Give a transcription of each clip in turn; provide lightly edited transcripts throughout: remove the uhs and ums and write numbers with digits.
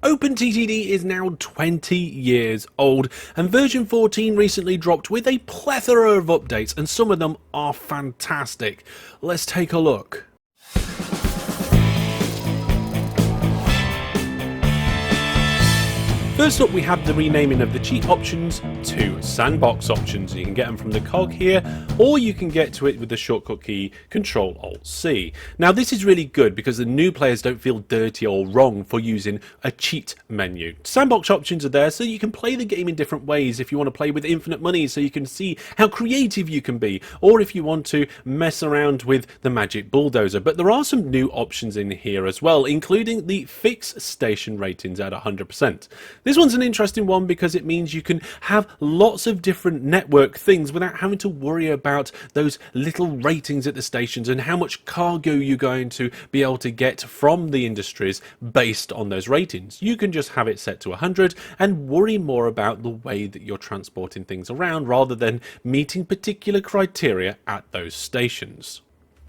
OpenTTD is now 20 years old, and version 14 recently dropped with a plethora of updates, and some of them are fantastic. Let's take a look. First up, we have the renaming of the cheat options to Sandbox Options. You can get them from the cog here, or you can get to it with the shortcut key Ctrl-Alt-C. Now this is really good because the new players don't feel dirty or wrong for using a cheat menu. Sandbox Options are there so you can play the game in different ways. If you want to play with infinite money so you can see how creative you can be, or if you want to mess around with the magic bulldozer. But there are some new options in here as well, including the fixed station ratings at 100%. This one's an interesting one because it means you can have lots of different network things without having to worry about those little ratings at the stations and how much cargo you're going to be able to get from the industries based on those ratings. You can just have it set to 100 and worry more about the way that you're transporting things around rather than meeting particular criteria at those stations.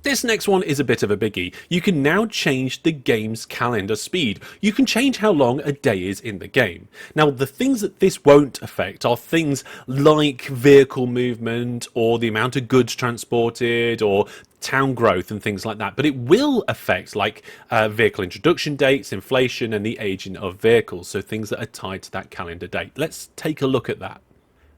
This next one is a bit of a biggie. You can now change the game's calendar speed. You can change how long a day is in the game. Now, the things that this won't affect are things like vehicle movement or the amount of goods transported or town growth and things like that, but it will affect like vehicle introduction dates, inflation, and the aging of vehicles, so things that are tied to that calendar date. Let's take a look at that.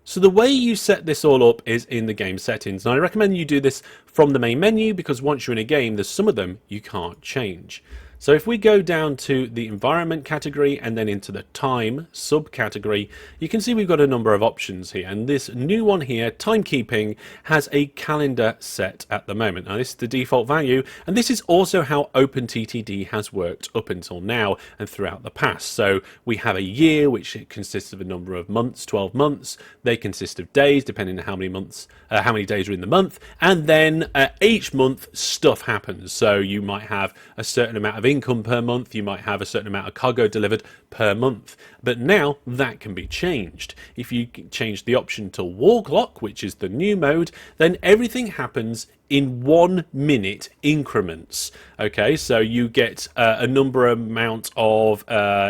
So the way you set this all up is in the game settings, and I recommend you do this from the main menu because once you're in a game, there's some of them you can't change. So if we go down to the environment category and then into the time subcategory, you can see we've got a number of options here, and this new one here, timekeeping, has a calendar set at the moment. Now this is the default value, and this is also how OpenTTD has worked up until now and throughout the past. So we have a year which consists of a number of months, 12 months. They consist of days depending on how many days are in the month, and then each month stuff happens. So you might have a certain amount of income per month, you might have a certain amount of cargo delivered per month, but now that can be changed. If you change the option to wall clock, which is the new mode, then everything happens in 1 minute increments. Okay, so you get a amount of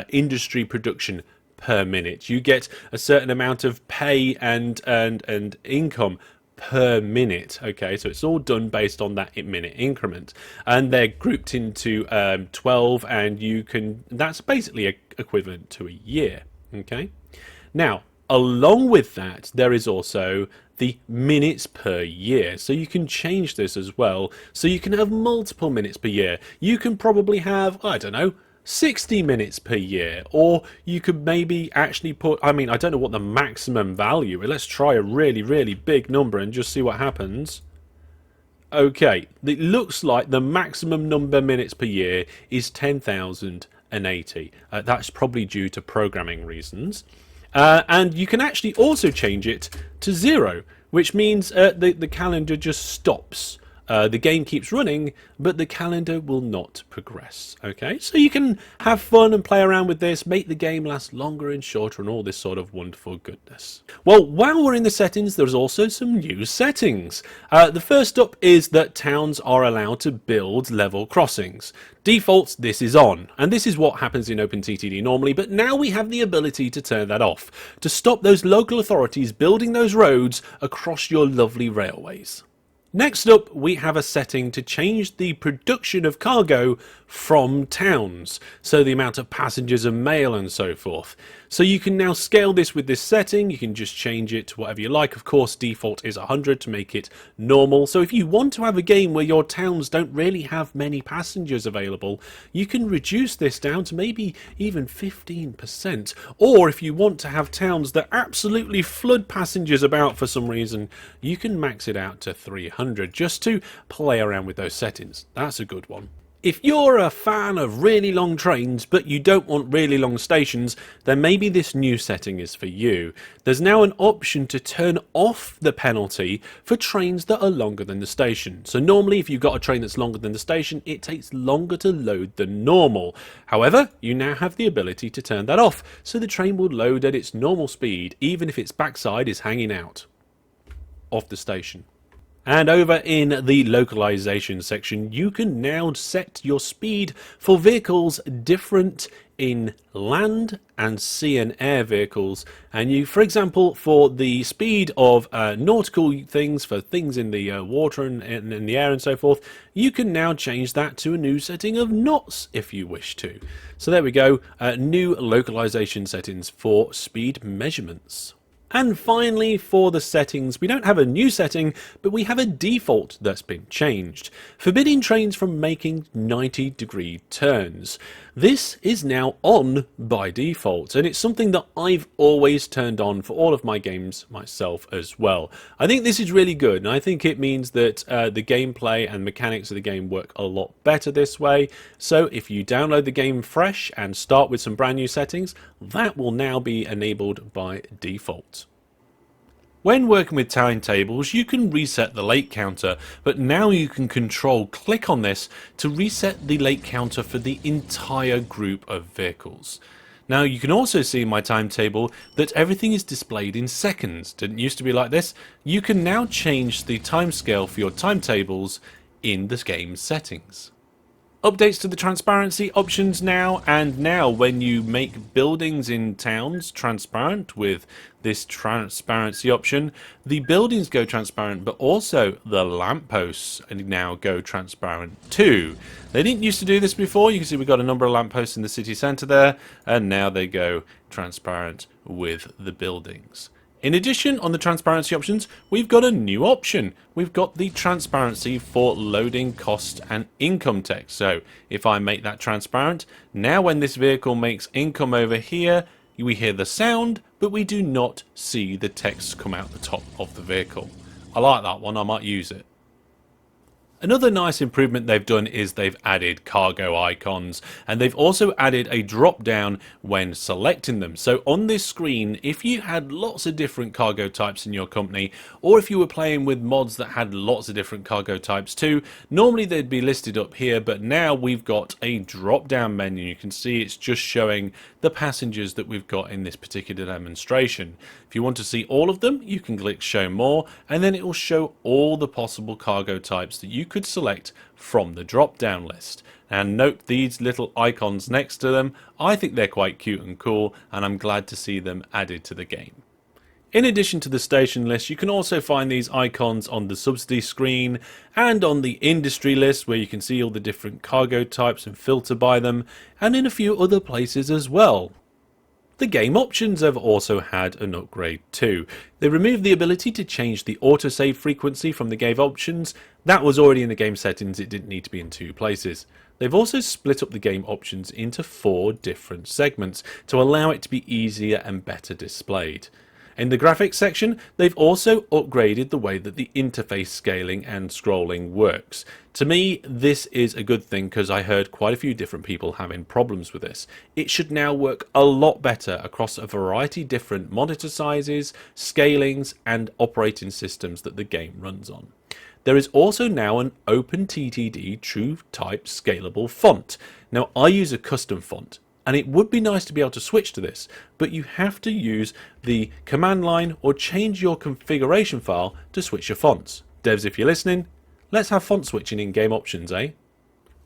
industry production per minute. You get a certain amount of pay and income per minute. Okay, so it's all done based on that minute increment, and they're grouped into 12, and that's basically equivalent to a year. Okay, now along with that there is also the minutes per year, so you can change this as well, so you can have multiple minutes per year. You can probably have, I don't know, 60 minutes per year, or you could maybe actually put, I don't know what the maximum value is. Let's try a really big number and just see what happens. Okay, it looks like the maximum number of minutes per year is 10,080. That's probably due to programming reasons. And you can actually also change it to 0, which means the calendar just stops. The game keeps running, but the calendar will not progress. Okay, so you can have fun and play around with this, make the game last longer and shorter and all this sort of wonderful goodness. Well, while we're in the settings, there's also some new settings. The first up is that towns are allowed to build level crossings. Default, this is on, and this is what happens in OpenTTD normally, but now we have the ability to turn that off, to stop those local authorities building those roads across your lovely railways. Next up, we have a setting to change the production of cargo from towns, so the amount of passengers and mail and so forth. So you can now scale this with this setting. You can just change it to whatever you like. Of course, default is 100 to make it normal. So if you want to have a game where your towns don't really have many passengers available, you can reduce this down to maybe even 15%. Or if you want to have towns that absolutely flood passengers about for some reason, you can max it out to 300 just to play around with those settings. That's a good one. If you're a fan of really long trains but you don't want really long stations, then maybe this new setting is for you. There's now an option to turn off the penalty for trains that are longer than the station. So normally if you've got a train that's longer than the station, it takes longer to load than normal. However, you now have the ability to turn that off, so the train will load at its normal speed even if its backside is hanging out of the station. And over in the localization section, you can now set your speed for vehicles different in land and sea and air vehicles. And you, for example, for the speed of nautical things, for things in the water and in the air and so forth, you can now change that to a new setting of knots if you wish to. So there we go, new localization settings for speed measurements. And finally, for the settings, we don't have a new setting, but we have a default that's been changed, forbidding trains from making 90-degree turns. This is now on by default, and it's something that I've always turned on for all of my games myself as well. I think this is really good, and I think it means that the gameplay and mechanics of the game work a lot better this way. So if you download the game fresh and start with some brand new settings, that will now be enabled by default. When working with timetables, you can reset the late counter, but now you can click on this to reset the late counter for the entire group of vehicles. Now you can also see in my timetable that everything is displayed in seconds. Didn't used to be like this. You can now change the timescale for your timetables in the game settings. Updates to the transparency options now, and now when you make buildings in towns transparent with this transparency option, the buildings go transparent, but also the lampposts now go transparent too. They didn't used to do this before. You can see we've got a number of lampposts in the city centre there, and now they go transparent with the buildings. In addition, on the transparency options, we've got a new option. We've got the transparency for loading cost and income text. So if I make that transparent, now when this vehicle makes income over here, we hear the sound, but we do not see the text come out the top of the vehicle. I like that one, I might use it. Another nice improvement they've done is they've added cargo icons, and they've also added a drop down when selecting them. So on this screen, if you had lots of different cargo types in your company, or if you were playing with mods that had lots of different cargo types too, normally they'd be listed up here, but now we've got a drop down menu. You can see it's just showing the passengers that we've got in this particular demonstration. If you want to see all of them, you can click show more, and then it will show all the possible cargo types that you could select from the drop down list. And note these little icons next to them. I think they're quite cute and cool, and I'm glad to see them added to the game. In addition to the station list, you can also find these icons on the subsidy screen and on the industry list, where you can see all the different cargo types and filter by them, and in a few other places as well. The game options have also had an upgrade too. They removed the ability to change the autosave frequency from the game options. That was already in the game settings, it didn't need to be in two places. They've also split up the game options into 4 different segments to allow it to be easier and better displayed. In the graphics section, they've also upgraded the way that the interface scaling and scrolling works. To me, this is a good thing because I heard quite a few different people having problems with this. It should now work a lot better across a variety of different monitor sizes, scalings, and operating systems that the game runs on. There is also now an OpenTTD True Type Scalable font. Now, I use a custom font, and it would be nice to be able to switch to this, but you have to use the command line or change your configuration file to switch your fonts. Devs, if you're listening, let's have font switching in game options, eh?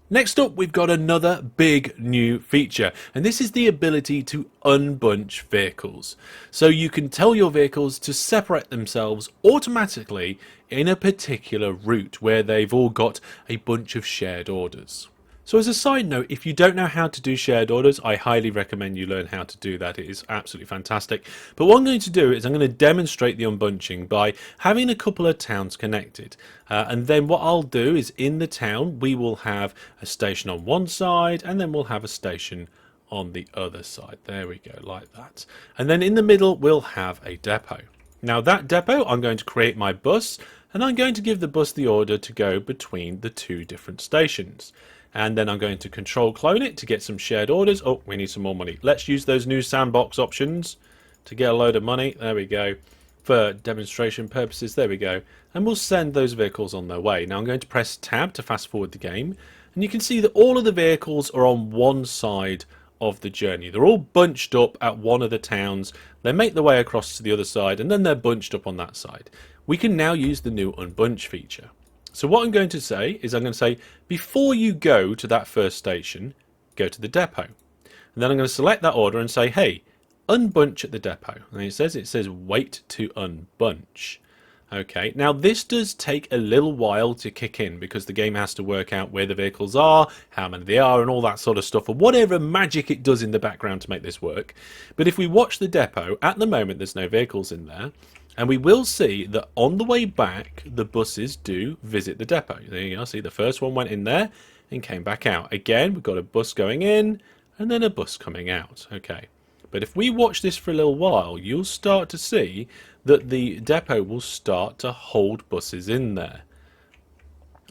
Next up, we've got another big new feature, and this is the ability to unbunch vehicles. So you can tell your vehicles to separate themselves automatically in a particular route where they've all got a bunch of shared orders. So as a side note, if you don't know how to do shared orders, I highly recommend you learn how to do that. It is absolutely fantastic. But what I'm going to do is I'm going to demonstrate the unbunching by having a couple of towns connected. And then what I'll do is in the town, we will have a station on one side, and then we'll have a station on the other side. There we go, like that. And then in the middle, we'll have a depot. Now that depot, I'm going to create my bus, and I'm going to give the bus the order to go between the 2 different stations. And then I'm going to control clone it to get some shared orders. Oh, we need some more money. Let's use those new sandbox options to get a load of money. There we go. For demonstration purposes, there we go. And we'll send those vehicles on their way. Now I'm going to press tab to fast forward the game. And you can see that all of the vehicles are on one side of the journey. They're all bunched up at one of the towns. They make their way across to the other side, and then they're bunched up on that side. We can now use the new Unbunch feature. So what I'm going to say is I'm going to say, before you go to that first station, go to the depot. And then I'm going to select that order and say, hey, unbunch at the depot. And it says wait to unbunch. Okay, now this does take a little while to kick in because the game has to work out where the vehicles are, how many they are, and all that sort of stuff, or whatever magic it does in the background to make this work. But if we watch the depot, at the moment there's no vehicles in there, and we will see that on the way back the buses do visit the depot. There you go, see the first one went in there and came back out. Again, we've got a bus going in and then a bus coming out. Okay. But if we watch this for a little while, you'll start to see that the depot will start to hold buses in there.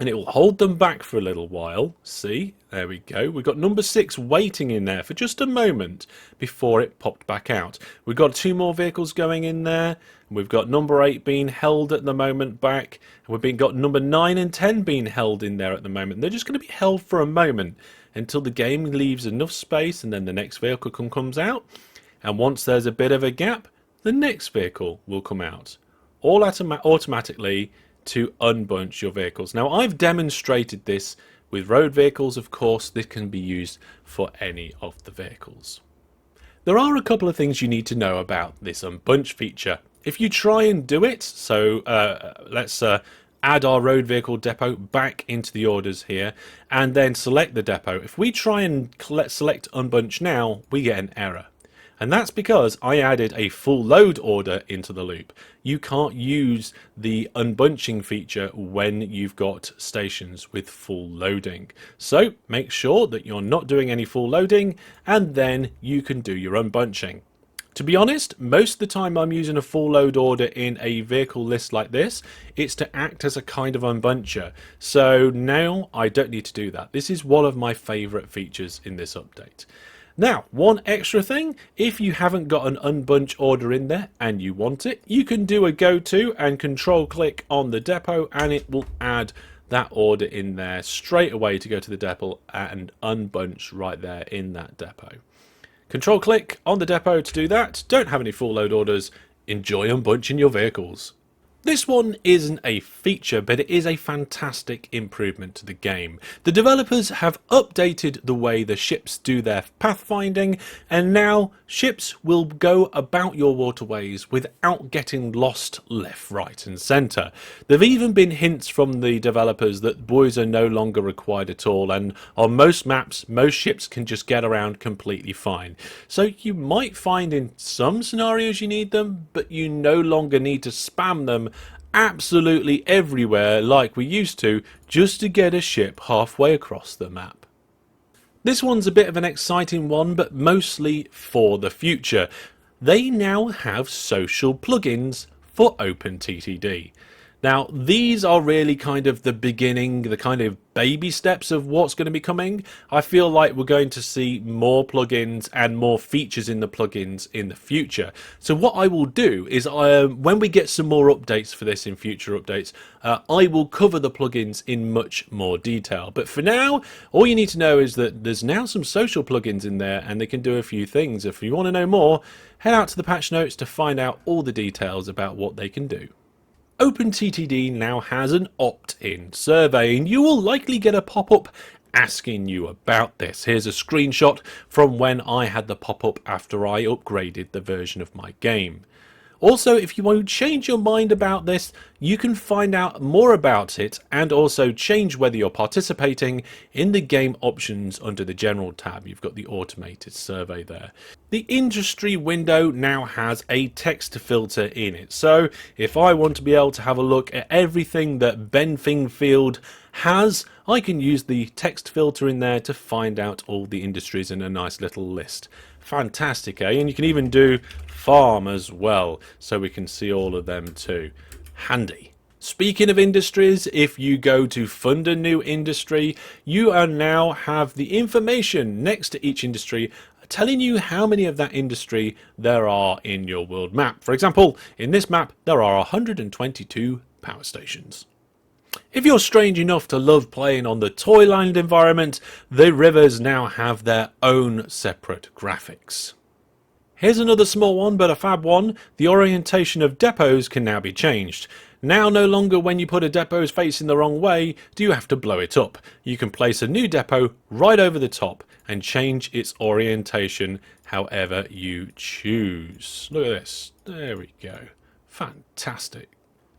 And it will hold them back for a little while. See, there we go. We've got number 6 waiting in there for just a moment before it popped back out. We've got 2 more vehicles going in there. We've got number 8 being held at the moment back. And we've got number 9 and 10 being held in there at the moment. They're just going to be held for a moment until the game leaves enough space and then the next vehicle comes out. And once there's a bit of a gap, the next vehicle will come out. All automatically to unbunch your vehicles. Now, I've demonstrated this with road vehicles. Of course, this can be used for any of the vehicles. There are a couple of things you need to know about this unbunch feature. If you try and do it, so let's add our road vehicle depot back into the orders here and then select the depot. If we try and select unbunch now, we get an error. And that's because I added a full load order into the loop. You can't use the unbunching feature when you've got stations with full loading. So make sure that you're not doing any full loading and then you can do your unbunching. To be honest, most of the time I'm using a full load order in a vehicle list like this, it's to act as a kind of unbuncher. So now I don't need to do that. This is one of my favorite features in this update. Now, one extra thing, if you haven't got an unbunch order in there and you want it, you can do a go to and control click on the depot and it will add that order in there straight away to go to the depot and unbunch right there in that depot. Control click on the depot to do that. Don't have any full load orders. Enjoy unbunching your vehicles. This one isn't a feature, but it is a fantastic improvement to the game. The developers have updated the way the ships do their pathfinding, and now ships will go about your waterways without getting lost left, right and centre. There have even been hints from the developers that buoys are no longer required at all, and on most maps, most ships can just get around completely fine. So you might find in some scenarios you need them, but you no longer need to spam them absolutely everywhere like we used to just to get a ship halfway across the map. This one's a bit of an exciting one, but mostly for the future. They now have social plugins for OpenTTD. Now, these are really kind of the beginning, the kind of baby steps of what's going to be coming. I feel like we're going to see more plugins and more features in the plugins in the future. So what I will do is when we get some more updates for this in future updates, I will cover the plugins in much more detail. But for now, all you need to know is that there's now some social plugins in there and they can do a few things. If you want to know more, head out to the patch notes to find out all the details about what they can do. OpenTTD now has an opt-in survey and you will likely get a pop-up asking you about this. Here's a screenshot from when I had the pop-up after I upgraded the version of my game. Also, if you want to change your mind about this, you can find out more about it and also change whether you're participating in the game options under the general tab. You've got the automated survey there. The industry window now has a text filter in it. So if I want to be able to have a look at everything that Benfingfield has, I can use the text filter in there to find out all the industries in a nice little list. Fantastic, eh? And you can even do farm as well, so we can see all of them too. Handy. Speaking of industries, if you go to fund a new industry, you are now have the information next to each industry telling you how many of that industry there are in your world map. For example, in this map, there are 122 power stations. If you're strange enough to love playing on the Toyland environment, the rivers now have their own separate graphics. Here's another small one, but a fab one. The orientation of depots can now be changed. Now no longer when you put a depot facing the wrong way do you have to blow it up. You can place a new depot right over the top and change its orientation however you choose. Look at this. There we go. Fantastic.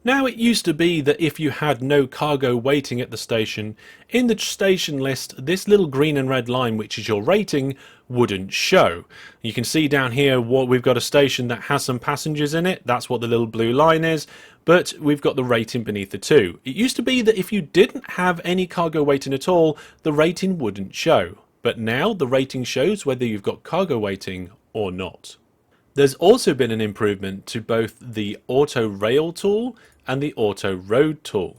Now, it used to be that if you had no cargo waiting at the station, in the station list, this little green and red line, which is your rating, wouldn't show. You can see down here what we've got a station that has some passengers in it. That's what the little blue line is. But we've got the rating beneath the two. It used to be that if you didn't have any cargo waiting at all, the rating wouldn't show. But now the rating shows whether you've got cargo waiting or not. There's also been an improvement to both the Auto Rail tool and the Auto Road tool.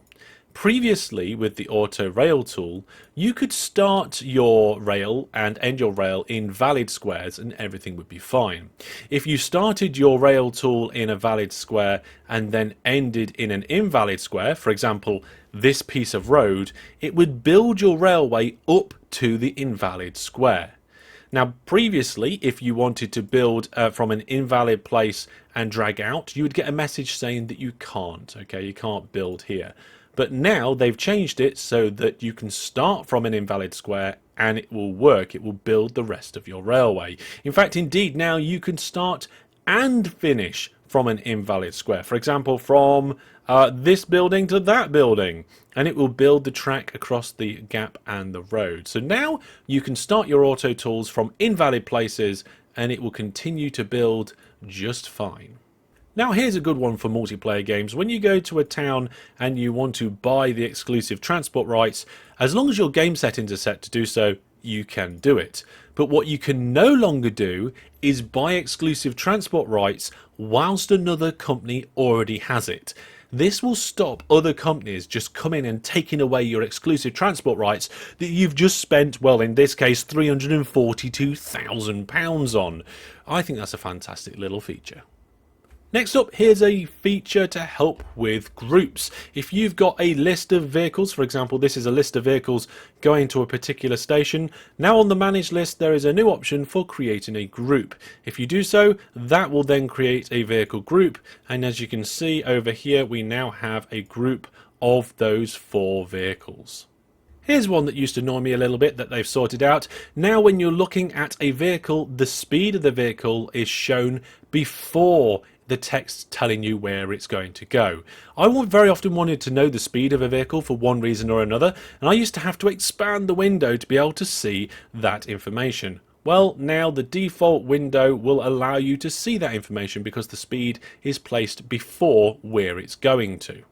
Previously, with the Auto Rail tool, you could start your rail and end your rail in valid squares and everything would be fine. If you started your rail tool in a valid square and then ended in an invalid square, for example, this piece of road, it would build your railway up to the invalid square. Now, previously, if you wanted to build from an invalid place and drag out, you would get a message saying that you can't, okay, you can't build here. But now they've changed it so that you can start from an invalid square and it will work, it will build the rest of your railway. In fact, indeed, now you can start and finish from an invalid square. For example, from this building to that building, and it will build the track across the gap and the road. So now you can start your auto tools from invalid places and it will continue to build just fine. Now here's a good one for multiplayer games. When you go to a town and you want to buy the exclusive transport rights, as long as your game settings are set to do so, you can do it. But what you can no longer do is buy exclusive transport rights whilst another company already has it. This will stop other companies just coming and taking away your exclusive transport rights that you've just spent, well, in this case, £342,000 on. I think that's a fantastic little feature. Next up, here's a feature to help with groups. If you've got a list of vehicles, for example, this is a list of vehicles going to a particular station. Now on the managed list, there is a new option for creating a group. If you do so, that will then create a vehicle group. And as you can see over here, we now have a group of those 4 vehicles. Here's one that used to annoy me a little bit that they've sorted out. Now when you're looking at a vehicle, the speed of the vehicle is shown before the text telling you where it's going to go. I very often wanted to know the speed of a vehicle for one reason or another, and I used to have to expand the window to be able to see that information. Well, now the default window will allow you to see that information because the speed is placed before where it's going to.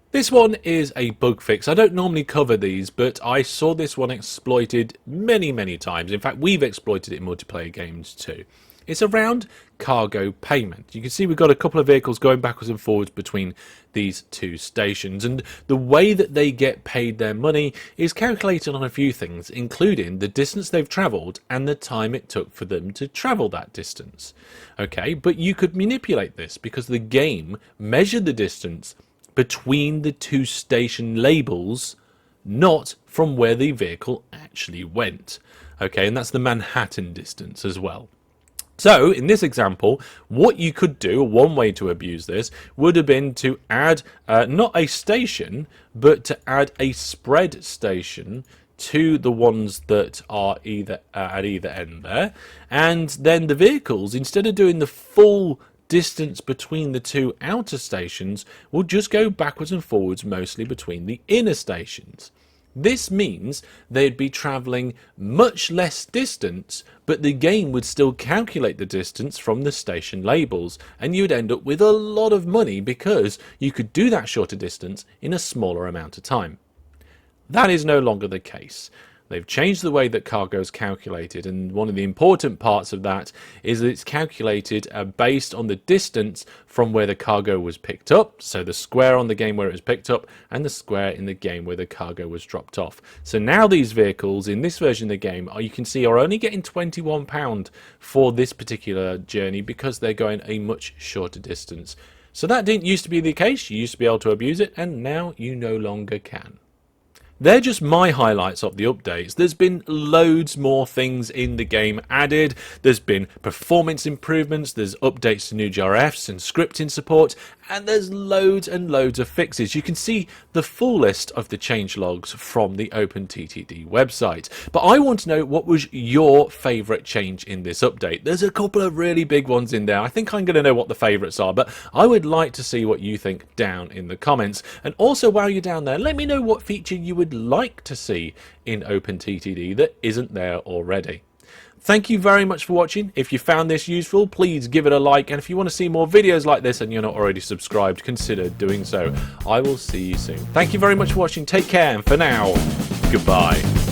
This one is a bug fix. I don't normally cover these, but I saw this one exploited many times. In fact, we've exploited it in multiplayer games too. It's around cargo payment. You can see we've got a couple of vehicles going backwards and forwards between these 2 stations, and the way that they get paid their money is calculated on a few things, including the distance they've travelled and the time it took for them to travel that distance. Okay, but you could manipulate this because the game measured the distance between the 2 station labels, not from where the vehicle actually went. Okay, and that's the Manhattan distance as well. So in this example, what you could do, one way to abuse this, would have been to add not a station, but to add a spread station to the ones that are either at either end there. And then the vehicles, instead of doing the full distance between the 2 outer stations, will just go backwards and forwards mostly between the inner stations. This means they'd be travelling much less distance, but the game would still calculate the distance from the station labels, and you'd end up with a lot of money because you could do that shorter distance in a smaller amount of time. That is no longer the case. They've changed the way that cargo is calculated, and one of the important parts of that is that it's calculated based on the distance from where the cargo was picked up, so the square on the game where it was picked up and the square in the game where the cargo was dropped off. So now these vehicles in this version of the game, you can see, are only getting £21 for this particular journey because they're going a much shorter distance. So that didn't used to be the case. You used to be able to abuse it, and now you no longer can. They're just my highlights of the updates. There's been loads more things in the game added. There's been performance improvements, there's updates to new GRFs and scripting support, and there's loads and loads of fixes. You can see the full list of the changelogs from the OpenTTD website. But I want to know, what was your favourite change in this update? There's a couple of really big ones in there. I think I'm going to know what the favourites are, but I would like to see what you think down in the comments. And also, while you're down there, let me know what feature you would like to see in OpenTTD that isn't there already. Thank you very much for watching. If you found this useful, please give it a like, and if you want to see more videos like this and you're not already subscribed, consider doing so. I will see you soon. Thank you very much for watching. Take care, and for now, goodbye.